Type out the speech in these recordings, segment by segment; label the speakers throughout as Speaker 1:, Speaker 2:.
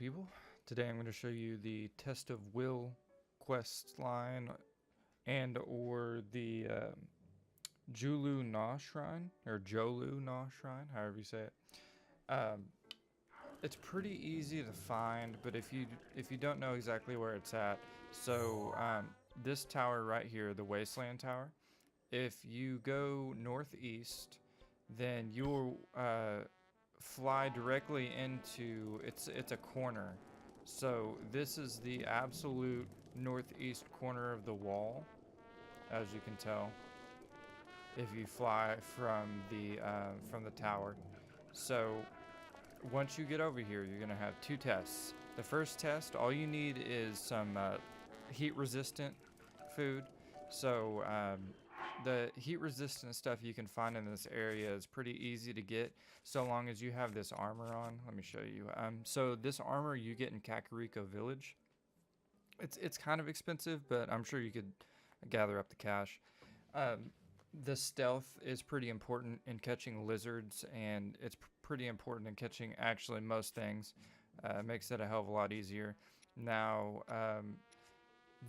Speaker 1: people. Today I'm going to show you the Test of Will quest line and or the Joloo Shrine, or Joloo Shrine, however you say it. It's pretty easy to find, but if you don't know exactly where it's at, so this tower right here, the Wasteland Tower, if you go northeast, then you'll fly directly into it's a corner. So this is the absolute northeast corner of the wall, as you can tell, if you fly from the tower. So once you get over here, you're gonna have two tests. The first test, all you need is some heat resistant food. So the heat resistant stuff you can find in this area is pretty easy to get, so long as you have this armor on. Let me show you. So this armor you get in Kakariko Village. It's kind of expensive, but I'm sure you could gather up the cash. The stealth is pretty important in catching lizards, and it's pretty important in catching actually most things. Makes it a hell of a lot easier. Now,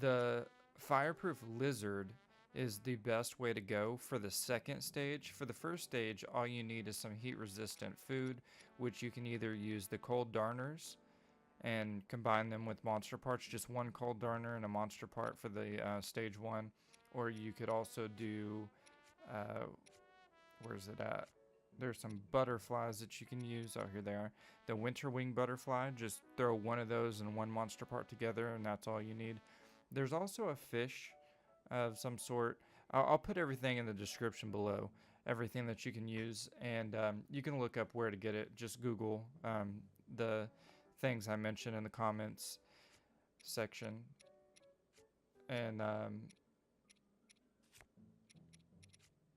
Speaker 1: the Fireproof Lizard is the best way to go for the second stage. For the first stage, all you need is some heat resistant food, which you can either use the cold darners and combine them with monster parts, just one cold darner and a monster part for the stage one, or you could also do where's it at? There's some butterflies that you can use. Oh, here they are. The Winterwing butterfly, just throw one of those and one monster part together, and that's all you need. There's also a fish of some sort. I'll put everything in the description below, everything that you can use, and you can look up where to get it. Just Google the things I mentioned in the comments section. And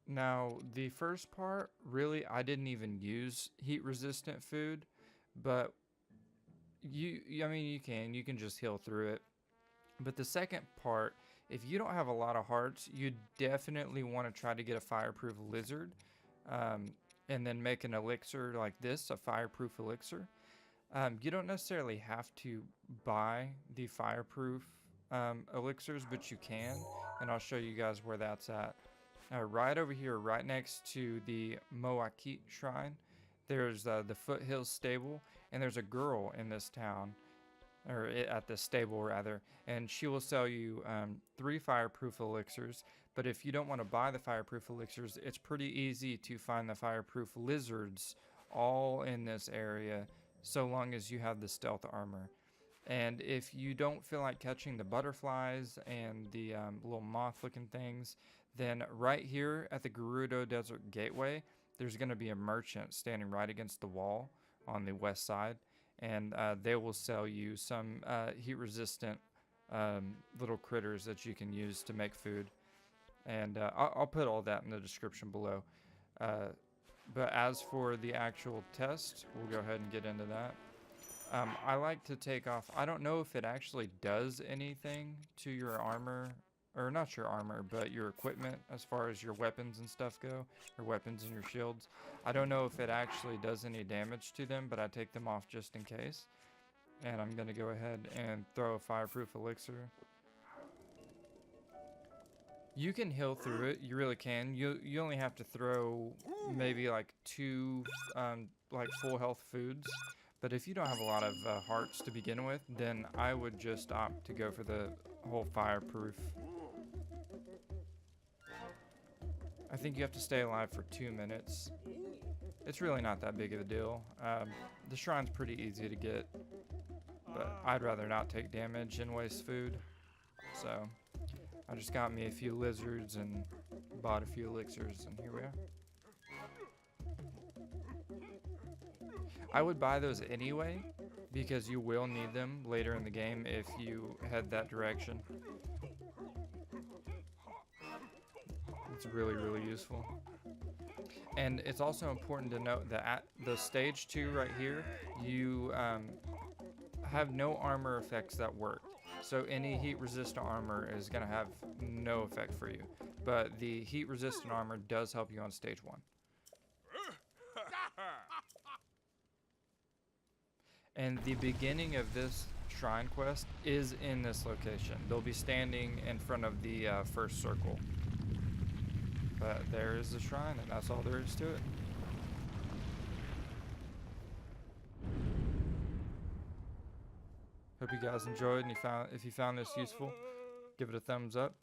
Speaker 1: now the first part, really, I didn't even use heat resistant food, but I mean, you can just heal through it. But the second part, if you don't have a lot of hearts, you definitely want to try to get a Fireproof Lizard, and then make an elixir like this, a Fireproof Elixir. You don't necessarily have to buy the Fireproof Elixirs, but you can, and I'll show you guys where that's at. Right over here, right next to the Mo'a Keet Shrine, there's the Foothill Stable, and there's a girl in this town, or at the stable rather, and she will sell you 3 Fireproof Elixirs. But if you don't want to buy the Fireproof Elixirs, it's pretty easy to find the Fireproof Lizards all in this area, so long as you have the stealth armor. And if you don't feel like catching the butterflies and the little moth looking things, then right here at the Gerudo Desert Gateway, there's going to be a merchant standing right against the wall on the west side, and they will sell you some heat resistant little critters that you can use to make food. And I'll put all that in the description below. But as for the actual test, we'll go ahead and get into that. I like to take off, I don't know if it actually does anything to your armor, or not your armor, but your equipment as far as your weapons and stuff go, your weapons and your shields. I don't know if it actually does any damage to them, but I take them off just in case. And I'm going to go ahead and throw a Fireproof Elixir. You can heal through it, you really can. You only have to throw maybe like 2 like full health foods. But if you don't have a lot of hearts to begin with, then I would just opt to go for the whole Fireproof. I think you have to stay alive for 2 minutes. It's really not that big of a deal. The shrine's pretty easy to get, but I'd rather not take damage and waste food. So I just got me a few lizards and bought a few elixirs, and here we are. I would buy those anyway, because you will need them later in the game if you head that direction. It's really, really useful. And it's also important to note that at the stage 2 right here, you have no armor effects that work. So any heat resistant armor is going to have no effect for you. But the heat resistant armor does help you on stage 1. And the beginning of this shrine quest is in this location. They'll be standing in front of the first circle. But there is the shrine, and that's all there is to it. Hope you guys enjoyed, and if you found this useful, give it a thumbs up.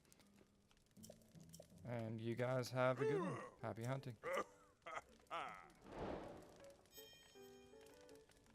Speaker 1: And you guys have a good one. Happy hunting.